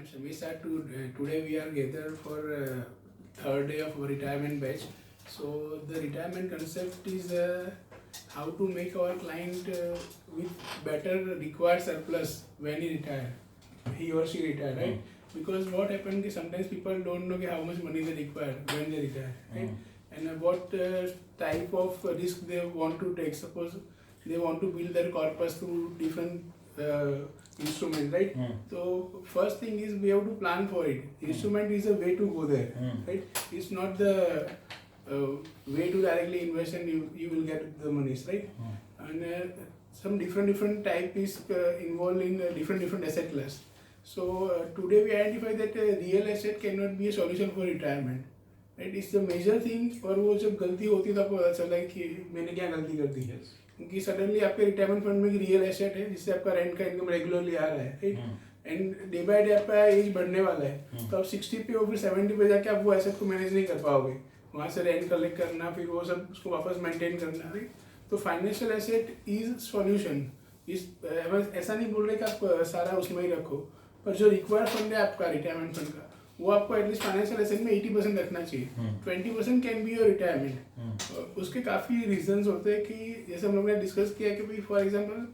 Shamisha, today we are gathered for third day of our retirement batch. So the retirement concept is how to make our client with better required surplus when he or she retire, right? Because what happened is sometimes people don't know how much money they require when they retire, right? And what type of risk they want to take. Suppose they want to build their corpus through different instrument, right? So first thing is we have to plan for it. Instrument is a way to go there, right? It's not the way to directly invest and you will get the monies, right? And some different type is involved in different asset class. So today we identify that real estate cannot be a solution for retirement, right? It's the major thing. और वो जब गलती होती है तो आपको पता चला है कि मैंने क्या गलती कर दी है, क्योंकि सडनली आपके रिटायरमेंट फंड में रियल एसेट है जिससे आपका रेंट का इनकम रेगुलरली आ रहा है, right? And day by day आपका एज बढ़ने वाला है, तो आप 60 पे और फिर 70 पे जाके आप वो एसेट को मैनेज नहीं कर पाओगे, वहाँ से रेंट कलेक्ट करना, फिर वो सब उसको वापस मेंटेन करना, राइट? तो फाइनेंशियल एसेट इज सॉल्यूशन. ऐसा नहीं बोल रहे कि आप सारा उसमें ही रखो, पर जो रिक्वायर्ड फंड है आपका रिटायरमेंट फंड का, वो आपको एटलीस्ट फाइनेंशियल एसेट में 80% रखना चाहिए. 20% कैन बी योर रिटायरमेंट. उसके काफ़ी रीजंस होते हैं कि जैसे हम लोग ने डिस्कस किया कि भाई फॉर एग्जांपल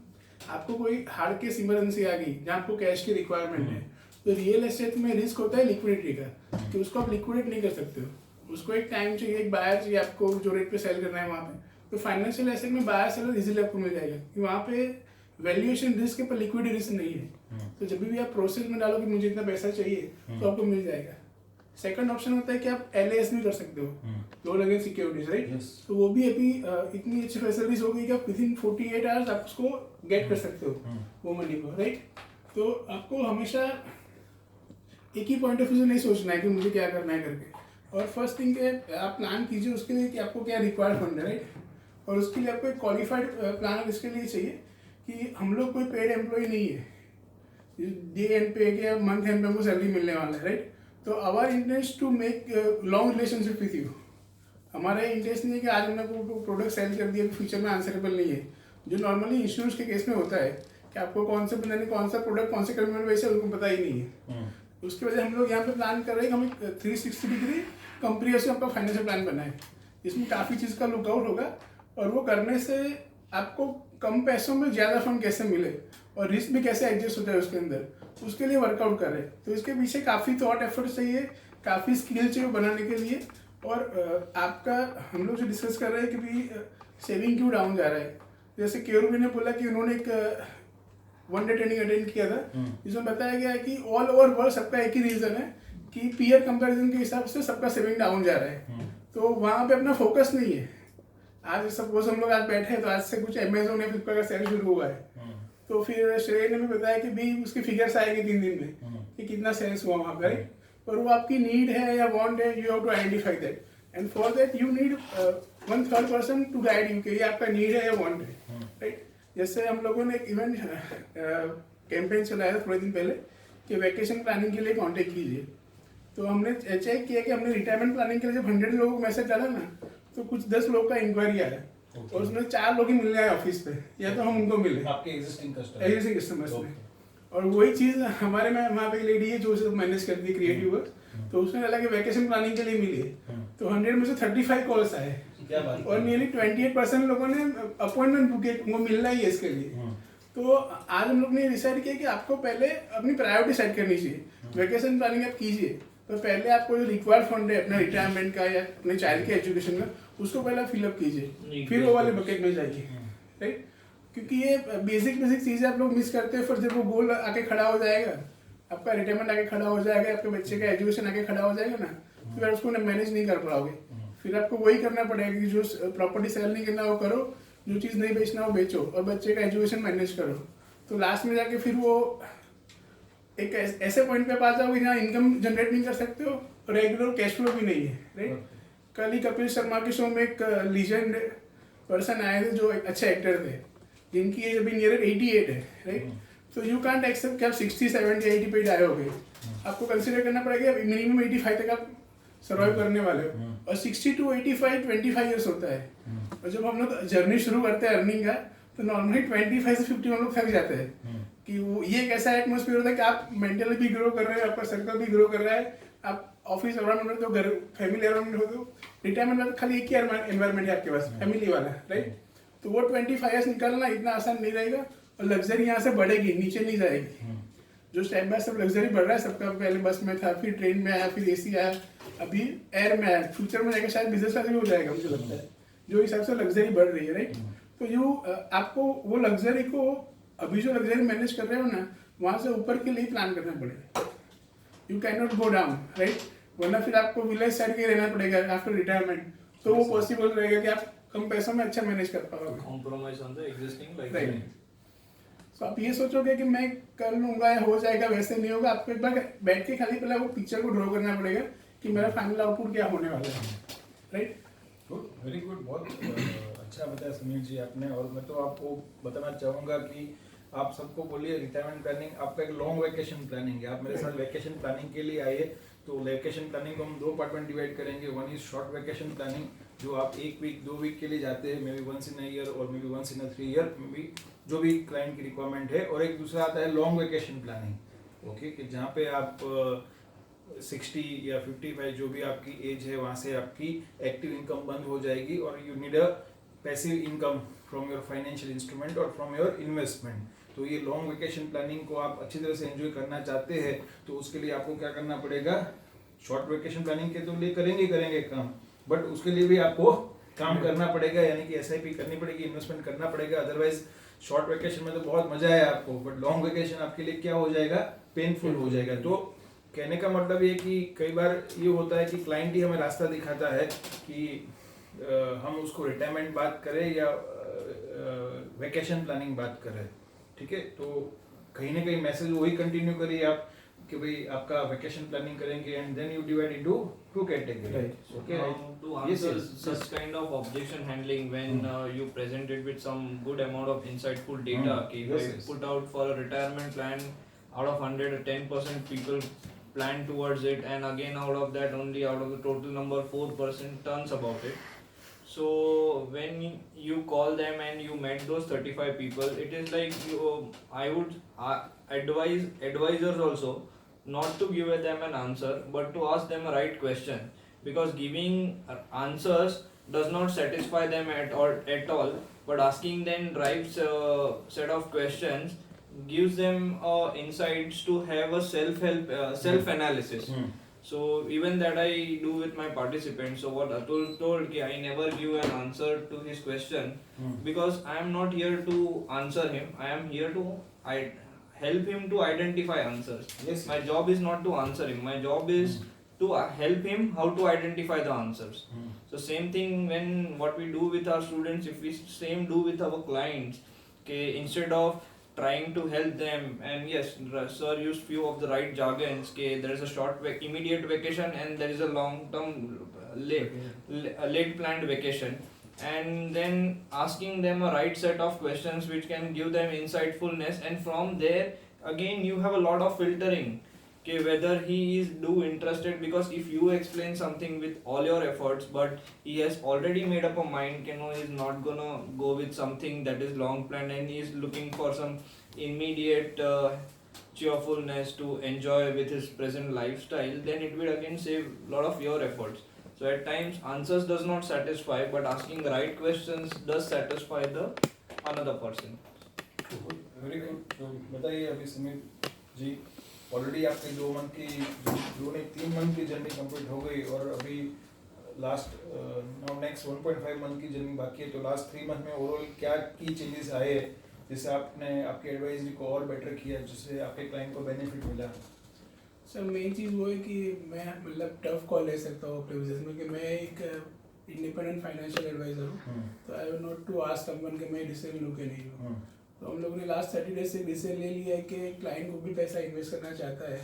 आपको कोई हार्ड केस इमरजेंसी आ गई जहाँ आपको कैश की रिक्वायरमेंट है, तो रियल एस्टेट में रिस्क होता है लिक्विडिटी का, कि उसको आप लिक्विडेट नहीं कर सकते हो. उसको एक टाइम चाहिए, एक बायर चाहिए आपको जो रेट पे सेल करना है वहाँ पे. तो फाइनेंशियल एसेट में बायर सेलर इजीली आपको मिल जाएगा कि वहाँ पे वैल्यूएशन रिस्क है पर लिक्विडिटी रिस्क नहीं है. तो जब भी आप प्रोसेस में डालो कि मुझे इतना पैसा चाहिए तो आपको मिल जाएगा. सेकंड ऑप्शन होता है कि आप LAS भी कर सकते हो, लोन अगेंस्ट सिक्योरिटीज, राइट? तो वो भी अभी इतनी अच्छी फैसिलिटीज हो गई कि आप विदिन 48 आवर्स आप उसको गेट कर सकते हो वो मनी को, राइट? तो आपको हमेशा एक ही पॉइंट ऑफ व्यू से नहीं सोचना है कि मुझे क्या करना है करके. और फर्स्ट थिंग आप प्लान कीजिए उसके लिए कि आपको क्या रिक्वायर्ड फंड है, राइट? और उसके लिए आपको एक क्वालिफाइड प्लानर इसके लिए चाहिए कि हम लोग कोई पेड एम्प्लॉय नहीं है, डे एंड पे के मंथ एंड पे हमको सैलरी मिलने वाला है, राइट? तो our interest to make long relationship with you. हमारा इंटरेस्ट नहीं है कि आज हमने को प्रोडक्ट सेल कर दिया फ्यूचर में आंसरेबल नहीं है, जो नॉर्मली इंश्योरेंस के केस में होता है कि आपको कौन से बंदे ने कौन सा प्रोडक्ट कौन से कंपनी में बेचा उनको पता ही नहीं है. उसकी वजह हम लोग यहाँ पे प्लान कर रहे हैं कि हमें 360 डिग्री कंप्रिहेंसिव आपका फाइनेंशियल प्लान बनना है, जिसमें काफ़ी चीज़ का लुकआउट होगा. और वो करने से आपको कम पैसों में ज़्यादा फंड कैसे मिले और रिस्क भी कैसे एडजस्ट होता है उसके अंदर, उसके लिए वर्कआउट कर रहे हैं. तो इसके पीछे काफ़ी थॉट एफर्ट चाहिए, काफ़ी स्किल चाहिए बनाने के लिए. और आपका हम लोग जो डिस्कस कर रहे हैं कि भाई सेविंग क्यों डाउन जा रहा है. जैसे केयूर ने बोला कि उन्होंने एक 1 डे ट्रेनिंग अटेंड किया था जिसमें बताया गया कि ऑल ओवर वर्ल्ड सबका एक ही रीज़न है कि पीयर कंपैरिजन के हिसाब से सबका सेविंग डाउन जा रहा है. तो वहाँ पे अपना फोकस नहीं है. आज सपोज हम लोग आज बैठे हैं तो आज से कुछ अमेजोन या फ्लिपकार्ट का सेल शुरू हुआ है, तो फिर श्रेय ने भी बताया कि भी उसके फिगर्स आएंगे 3 दिन में कि कितना सेल्स हुआ वहाँ पर, पर वो आपकी नीड है या वांट है, you have to identify that. And for that you need 1/3 person to guide you कि ये आपका नीड है या वांट है, राइट? जैसे हम लोगों ने एक इवेंट कैंपेन चलाया था थोड़े दिन पहले कि वैकेशन प्लानिंग के लिए कॉन्टेक्ट कीजिए. तो हमने चेक किया कि हमने रिटायरमेंट प्लानिंग के लिए जब 100 लोगों को मैसेज डाला ना, तो कुछ 10 लोग का इंक्वायरी आया और उसमें 4 लोग ही मिलने आए ऑफिस पे, या तो हम उनको मिले आपके एग्जिस्टिंग कस्टमर्स में. और वही चीज़ हमारे में वहाँ पे एक लेडी है जो सब मैनेज करती है क्रिएटिव वर्क, तो उसने डाला कि वैकेशन प्लानिंग के लिए मिली, तो 100 में से 35 कॉल्स आए और नियरली 28% लोगों ने अपॉइंटमेंट बुक किया, वो मिलना ही है इसके लिए. तो आज हम लोग ने डिसाइड किया कि आपको पहले अपनी प्रायोरिटी सेट करनी चाहिए. वैकेशन प्लानिंग आप कीजिए तो पहले आपको जो रिक्वायर्ड फंड है अपना रिटायरमेंट का या अपने चाइल्ड के एजुकेशन का, उसको पहले फिलअप कीजिए, फिर वो वाले बकेट में जाइए, राइट? क्योंकि ये बेसिक चीज़ें आप लोग मिस करते हैं. फिर जब वो गोल आके खड़ा हो जाएगा, आपका रिटायरमेंट आके खड़ा हो जाएगा, आपके बच्चे का एजुकेशन आके खड़ा हो जाएगा ना, तो फिर उसको मैनेज नहीं कर पाओगे. फिर आपको वही करना पड़ेगा कि जो प्रॉपर्टी सेल नहीं करना वो करो, जो चीज़ नहीं बेचना वो बेचो और बच्चे का एजुकेशन मैनेज करो. तो लास्ट में जाके फिर वो एक ऐसे पॉइंट पे आ जाओगे जहाँ इनकम जनरेट नहीं कर सकते हो और रेगुलर कैश फ्लो भी नहीं है, राइट? कल ही कपिल शर्मा के शो में एक लीजेंड पर्सन आए थे जो एक अच्छे एक्टर थे, जिनकी एज अभी नियर 88 है, राइट? तो यू कांट एक्सेप्ट कि आप 60, 70, 80 पे आए हो गए. आपको कंसिडर करना पड़ेगा मिनिमम 85 तक आप सर्वाइव करने वाले हो. और 60 to 85 25 ईयर्स होता है. और जब हम लोग जर्नी शुरू करते हैं अर्निंग का, तो नॉर्मली 25 से 50 हम लोग थक जाते हैं. कि वो ये एक ऐसा एटमोसफियर होता है कि आप मेंटली भी ग्रो कर रहे हैं, आपका सर्कल भी ग्रो कर रहा है, आप ऑफिस अराउंड हो तो घर फैमिली अराउंड हो तो रिटायरमेंट में तो खाली एक ही एनवायरमेंट है आपके पास, फैमिली वाला, राइट। तो वो 25 ईयर्स निकालना इतना आसान नहीं रहेगा, और लग्जरी यहाँ से बढ़ेगी, नीचे नहीं जाएगी। जो स्टेप बाय स्टेप लग्जरी बढ़ रहा है सबका, पहले बस में था, फिर ट्रेन में आया, फिर एसी आया, अभी एयर में आया, फ्यूचर में जाकर शायद बिजनेस क्लास भी हो जाएगा, मुझे लगता है, जो हिसाब से लग्जरी बढ़ रही है, राइट। तो यू आपको वो लग्जरी को, अभी जो लग्जरी मैनेज कर रहे हो ना, वहाँ से ऊपर के लिए प्लान करना पड़ेगा। You can not go down, right, वरना फिर आपको विलेज साइड के रहना पड़ेगा आफ्टर रिटायरमेंट, तो वो पॉसिबल रहेगा कि आप कम पैसों में अच्छा मैनेज कर पाओगे। Compromise on the existing life. Right. तो आप ये सोचोगे कि मैं कर लूंगा या हो जाएगा, वैसे नहीं होगा। आपको एक बार बैठ के खाली पहले वो पिक्चर को ड्रॉ करना पड़ेगा कि मेरा फाइनल आउटपुट क्या होने वाला है, राइट। गुड, वेरी गुड, बहुत अच्छा बताया समीर जी आपने। और मैं तो आपको बताना चाहूँगा कि आप सबको बोलिए रिटायरमेंट प्लानिंग आपका एक लॉन्ग वैकेशन प्लानिंग है। आप मेरे साथ वैकेशन प्लानिंग के लिए आइए। तो वैकेशन प्लानिंग को हम 2 पार्ट में डिवाइड करेंगे। One is short vacation planning, जो आप 1 वीक 2 वीक के लिए जाते हैं, maybe once in a year और maybe once in a 3 year, maybe जो भी क्लाइंट की रिक्वायरमेंट है। और एक दूसरा आता है लॉन्ग वैकेशन प्लानिंग, ओके, कि जहाँ पे आप 60 या 55 जो भी आपकी एज है वहाँ से आपकी एक्टिव इनकम बंद हो जाएगी और you need a passive income from your financial instrument और फ्रॉम योर इन्वेस्टमेंट। तो ये लॉन्ग वेकेशन प्लानिंग को आप अच्छी तरह से एंजॉय करना चाहते हैं तो उसके लिए आपको क्या करना पड़ेगा, शॉर्ट वेकेशन प्लानिंग के तो लिए करेंगे काम, बट उसके लिए भी आपको काम करना पड़ेगा, यानी कि SIP करनी पड़ेगी, इन्वेस्टमेंट करना पड़ेगा। अदरवाइज शॉर्ट वेकेशन में तो बहुत मजा है आपको, बट लॉन्ग वेकेशन आपके लिए क्या हो जाएगा, पेनफुल हो जाएगा। तो कहने का मतलब ये कि कई बार ये होता है कि क्लाइंट ही हमें रास्ता दिखाता है कि हम उसको रिटायरमेंट बात करें या वेकेशन प्लानिंग बात करें, ठीक है। तो कहीं ना कहीं मैसेज वही कंटिन्यू करिए आप कि भाई आपका वेकेशन प्लानिंग करेंगे and then you divide into 2 categories, okay. To answer such kind of objection handling when you present it with some good amount of insightful data, if I put out for a retirement plan, out of 100 10% people plan towards it, and again out of that only out of the total number 4% turns about it. So when you call them and you met those 35 people, it is like I would advise advisors also not to give them an answer but to ask them a right question, because giving answers does not satisfy them at all, but asking them right set of questions gives them insights to have a self analysis. So even that I do with my participants. So what Atul told ki I never give an answer to his question because I am not here to answer him. I am here to help him to identify answers. Yes. My job is not to answer him. My job is to help him how to identify the answers. So same thing when what we do with our students, if we same do with our clients, okay, instead of trying to help them, and yes, sir used few of the right jargons, okay, there is a short immediate vacation and there is a long term late planned vacation, and then asking them a right set of questions which can give them insightfulness, and from there again you have a lot of filtering, okay, whether he is interested, because if you explain something with all your efforts but he has already made up a mind, you know, he is not gonna go with something that is long planned and he is looking for some immediate cheerfulness to enjoy with his present lifestyle, then it will again save a lot of your efforts. So at times answers does not satisfy, but asking the right questions does satisfy the another person. Very good. तो बताइए अभी समीर जी, already आपके 2 month की 3 month की journey complete हो गई और अभी लास्ट नाउ नेक्स्ट 1.5 मंथ की जर्नी बाकी है। तो लास्ट 3 मंथ में ओवरऑल क्या की चेंजेस आए जिससे आपने आपके एडवाइजरी को और बेटर किया, जिससे आपके क्लाइंट को बेनिफिट मिला? सर मेन चीज़ वो है कि मैं मतलब टफ कॉल ले सकता हूँ अपने बिजनेस में कि मैं एक इंडिपेंडेंट फाइनेंशियल एडवाइजर हूँ, तो I would not to ask someone कि मैं डिसीजन लूँ कि नहीं लूँ। तो हम लोगों ने लास्ट 30 डेज से डिसीजन ले लिया है कि क्लाइंट को भी पैसा इन्वेस्ट करना चाहता है,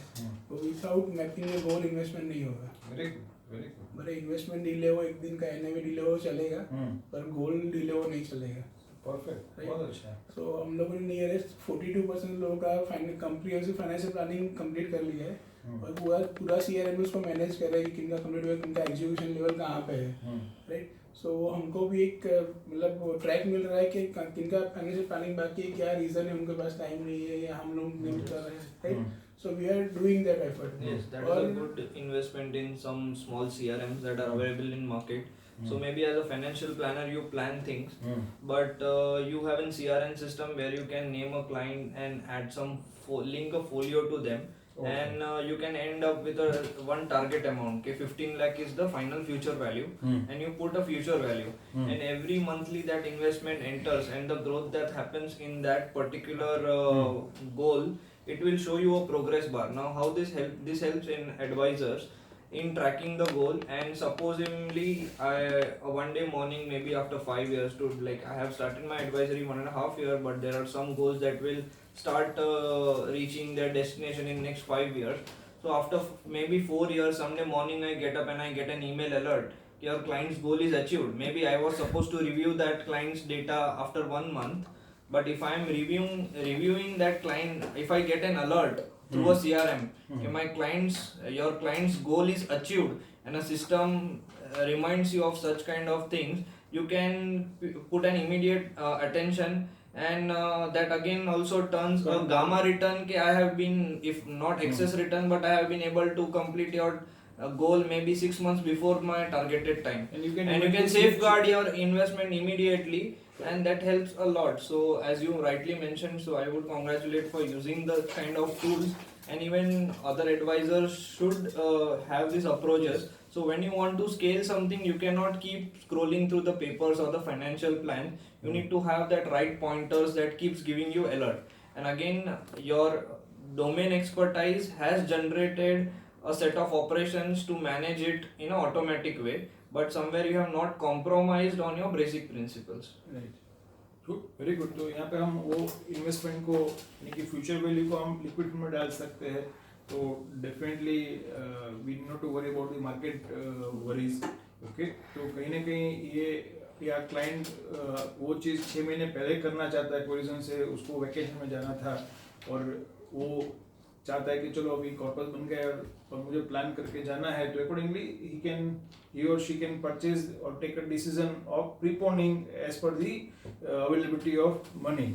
वो विदाउट मैपिंग ए गोल इन्वेस्टमेंट नहीं होगा। Very good, very good. मेरा इन्वेस्टमेंट डिले हो, एक दिन का NAV डिले हो चलेगा, पर गोल डिले हो नहीं चलेगा। परफेक्ट, बहुत अच्छा। सो हम लोगों ने नियरेस्ट 42% लोगों का कंप्रीहेंसिव फाइनेंशियल प्लानिंग कंप्लीट कर लिया है और पूरा CRM उसको मैनेज कर रहा है कि किनका कंप्लीट हुआ, किनका एग्जीक्यूशन लेवल कहाँ पे है, राइट। सो हमको भी एक मतलब वो ट्रैक मिल रहा है कि किनका फाइनेंशियल प्लानिंग बाकी है, क्या रीज़न है उनके पास टाइम नहीं है या हम लोग नहीं कर रहे हैं, right. So we are doing that effort. Yes, that is a good investment in some small CRMs that are available in market. So maybe as a financial planner you plan things, but you have a CRM system where you can name a client and add some link a folio to them, and you can end up with a one target amount. Okay, 15 lakh is the final future value, and you put a future value, and every monthly that investment enters and the growth that happens in that particular goal, it will show you a progress bar. Now how this helps in advisors in tracking the goal, and supposedly one day morning, maybe after 5 years, to like I have started my advisory 1.5 year, but there are some goals that will start reaching their destination in next 5 years. So after maybe 4 years, someday morning I get up and I get an email alert, your client's goal is achieved. Maybe I was supposed to review that client's data after 1 month, but if I am reviewing that client, if I get an alert through a CRM, your client's goal is achieved, and a system reminds you of such kind of things, you can put an immediate attention, and that again also turns a gamma return कि I have been, if not excess return, but I have been able to complete your goal maybe 6 months before my targeted time, and you can safeguard your investment immediately, and that helps a lot. So as you rightly mentioned, so I would congratulate for using the kind of tools, and even other advisors should have these approaches. So when you want to scale something, you cannot keep scrolling through the papers or the financial plan. You need to have that right pointers that keeps giving you alert. And again, your domain expertise has generated a set of operations to manage it in an automatic way, but somewhere you have not compromised on your basic principles. Right, good, very good. तो यहाँ पे हम वो investment को यानी कि future value को हम लिक्विड में डाल सकते हैं. तो definitely we need not to worry about the market worries. Okay, तो कहीं ना कहीं ये या क्लाइंट वो चीज़ 6 महीने पहले करना चाहता है, कोई रीज़न से उसको वेकेशन में जाना था और वो चाहता है कि चलो अभी कॉर्पस बन गया और मुझे प्लान करके जाना है, तो accordingly he or she can purchase or take a decision of preponing as per the availability of money.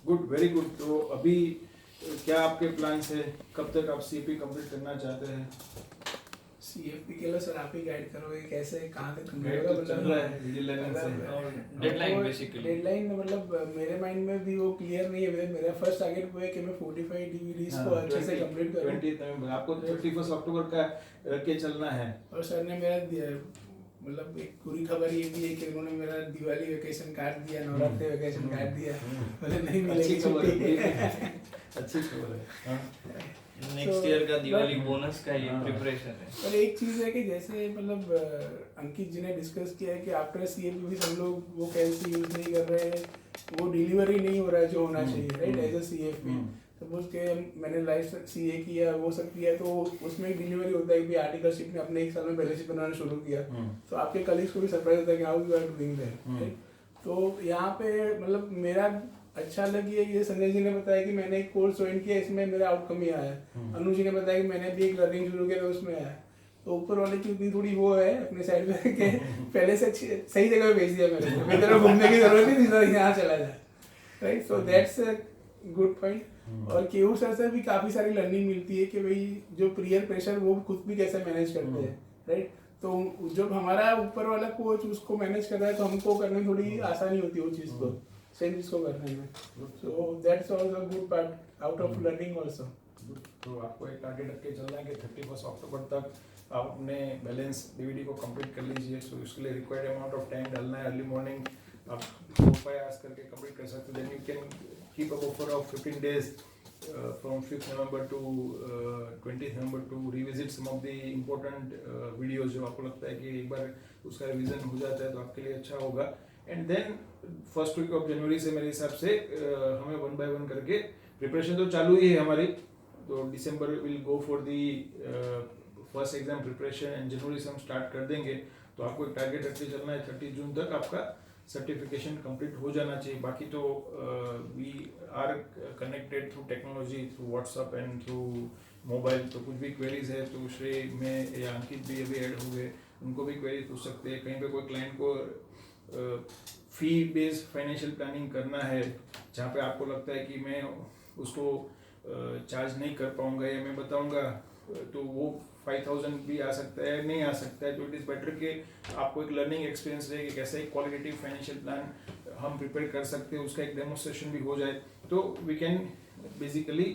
Good, very good. तो अभी क्या आपके प्लान्स है, कब तक आप CFP कंप्लीट करना चाहते हैं? CFP के लिए सर आप ही गाइड करोगे कैसे कहाँ तक गाइड तो चल रहा है वीडियो लर्निंग से. डेडलाइन बेसिकली, डेडलाइन मतलब मेरे माइंड में भी वो क्लियर नहीं है. मेरा फर्स्ट टारगेट वो है कि मैं 45 DVDs को अच्छे से कंप्लीट करूं. 20 नवंबर आपको 31 अक्टूबर का के चलना है. और सर ने मेरा मतलब एक पूरी खबर ये भी है कि उन्होंने मेरा दिवाली वेकेशन काट दिया, नवरात्रि वेकेशन काट दिया. बोले नहीं मिलेगी छुट्टी. अच्छी खबर है. नेक्स्ट ईयर का दिवाली बोनस का ये प्रिपरेशन है. पर एक चीज़ है कि जैसे मतलब अंकित जी ने डिस्कस किया है कि आफ्टर CFP भी हम लोग वो कैलसी यूज़ नहीं कर रहे हैं, वो डिलीवरी नहीं हो रहा है जो होना चाहिए, right. As a CFP suppose के मैंने लाइफ CA किया, वो सब किया, तो उसमें एक डिलीवरी होता है कि आर्टिकलशिप ने अपने 1 साल में बैलेंस शीट बनाना शुरू किया, तो आपके कलीग्स को भी सरप्राइज होता है कि how you are doing that. तो यहाँ पे मतलब मेरा अच्छा लगी है ये संजय जी ने बताया कि मैंने एक कोर्स ज्वाइन किया, इसमें मेरा आउटकम ही आया. अनु जी ने बताया कि मैंने भी एक लर्निंग शुरू किया, तो उसमें आया. तो ऊपर वाले की उतनी थोड़ी वो है अपने साइड में कि पहले से सही जगह पे भेज दिया मैंने, मेरे तरफ घूमने की जरूरत नहीं थी, यहाँ चला जाए, right. So that's a good point. और केयू सर से भी काफ़ी सारी लर्निंग मिलती है कि भाई जो पीयर प्रेशर वो खुद भी कैसे मैनेज करते हैं, राइट. तो जब हमारा ऊपर वाला कोच उसको मैनेज कर रहा है तो हमको करने में थोड़ी आसानी होती है वो चीज़ को, सेम चीज़ को करने में. So that's also good part out of learning also. तो आपको एक टारगेट रख के चलना है कि 31 अक्टूबर तक आप अपने बैलेंस DVD को कंप्लीट कर लीजिए. सो उसके लिए रिक्वायर्ड अमाउंट ऑफ टाइम डालना है. अर्ली मॉर्निंग आप 4-5 आवर्स करके कंप्लीट कर सकते हैं. Then you can keep a buffer of 15 days from 5th November to 20th November to revisit some of the important videos जो आपको लगता है कि एक बार उसका रिवीजन हो जाता है तो आपके लिए अच्छा होगा. And then first week of जनवरी से मेरे हिसाब से हमें 1 by 1 करके प्रिपरेशन तो चालू ही है हमारी. तो December will go for the first exam preparation and जनवरी से हम स्टार्ट कर देंगे. तो आपको एक टारगेट रख के चलना है 30 जून तक आपका सर्टिफिकेशन कंप्लीट हो जाना चाहिए. बाकी तो we are connected through technology, through WhatsApp and through mobile. तो कुछ भी क्वेरीज है तो श्रेय में या अंकित भी अभी ऐड हुए उनको भी क्वेरी पूछ सकते हैं। कहीं पे कोई क्लाइंट को फी बेस्ड फाइनेंशियल प्लानिंग करना है जहाँ पे आपको लगता है कि मैं उसको चार्ज नहीं कर पाऊंगा या मैं बताऊंगा तो वो 5000 भी आ सकता है, नहीं आ सकता है। तो इट इज़ बेटर कि आपको एक लर्निंग एक्सपीरियंस रहे कि कैसे एक क्वालिटेटिव फाइनेंशियल प्लान हम प्रिपेयर कर सकते हैं, उसका एक डेमोस्ट्रेशन भी हो जाए तो we can basically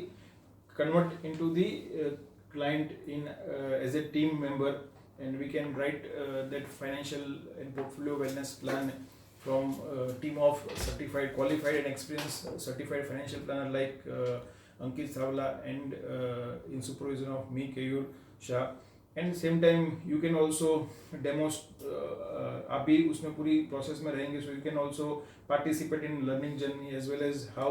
convert into the client in as a team member, and we can write that financial and portfolio wellness plan from team of certified, qualified and experienced certified financial planner like Ankit Savla and in supervision of me, Keyur Shah. And same time you can also आप भी उसमें पूरी process में रहेंगे, so you can also participate in learning journey as well as how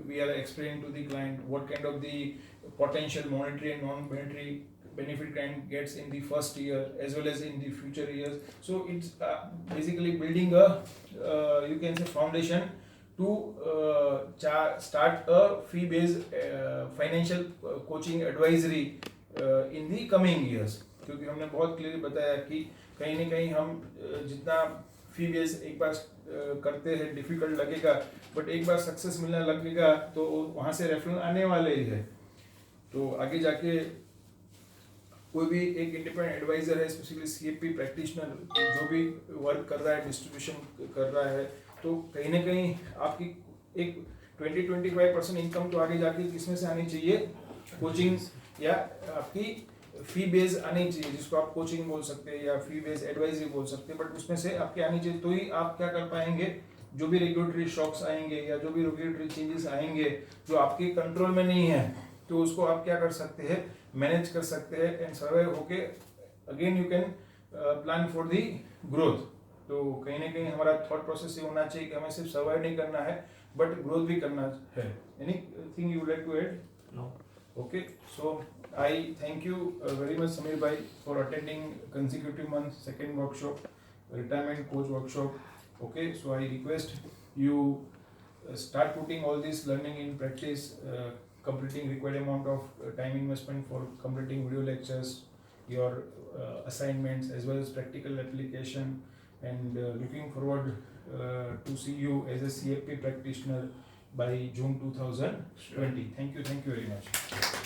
we are explaining to the client what kind of the potential monetary and non-monetary benefit client gets in the first year as well as in the future years. So it's basically building a you can say foundation to start a fee-based financial coaching advisory in the coming years. क्योंकि हमने बहुत clearly बताया कि कहीं ना कहीं हम जितना फी बेस एक बार करते हैं डिफिकल्ट लगेगा, बट एक बार सक्सेस मिलने लगेगा तो वहाँ से रेफरल आने वाले ही है। तो आगे जाके कोई भी एक इंडिपेंडेंट एडवाइजर है, स्पेशली सीएपी प्रैक्टिशनर जो भी वर्क कर रहा है, डिस्ट्रीब्यूशन कर रहा है, तो कहीं ना कहीं आपकी एक 20-25% इनकम तो आगे जाके किसमें से आनी चाहिए, कोचिंग या आपकी फी बेस आनी चाहिए, जिसको आप कोचिंग बोल सकते हैं या फी बेस एडवाइजरी बोल सकते हैं, बट उसमें से आपके आनी चाहिए। तो ही आप क्या कर पाएंगे, जो भी रेगुलेटरी शॉक्स आएंगे या जो भी रेगुलेटरी चेंजेस आएंगे जो आपके कंट्रोल में नहीं है, तो उसको आप क्या कर सकते हैं, मैनेज कर सकते हैं एंड सर्वाइव होके again you can plan for the growth. तो कहीं ना कहीं हमारा थॉट प्रोसेस ये होना चाहिए कि हमें सिर्फ सर्वाइव नहीं करना है बट ग्रोथ भी करना है। Anything you would like to add? No. Okay, so I thank you very much Samir bhai for attending consecutive month second workshop, retirement coach workshop. Okay, so I request you start putting all this learning in practice, completing required amount of time investment for completing video lectures, your assignments as well as practical application, and looking forward to see you as a CFP practitioner by June 2020. Thank you very much.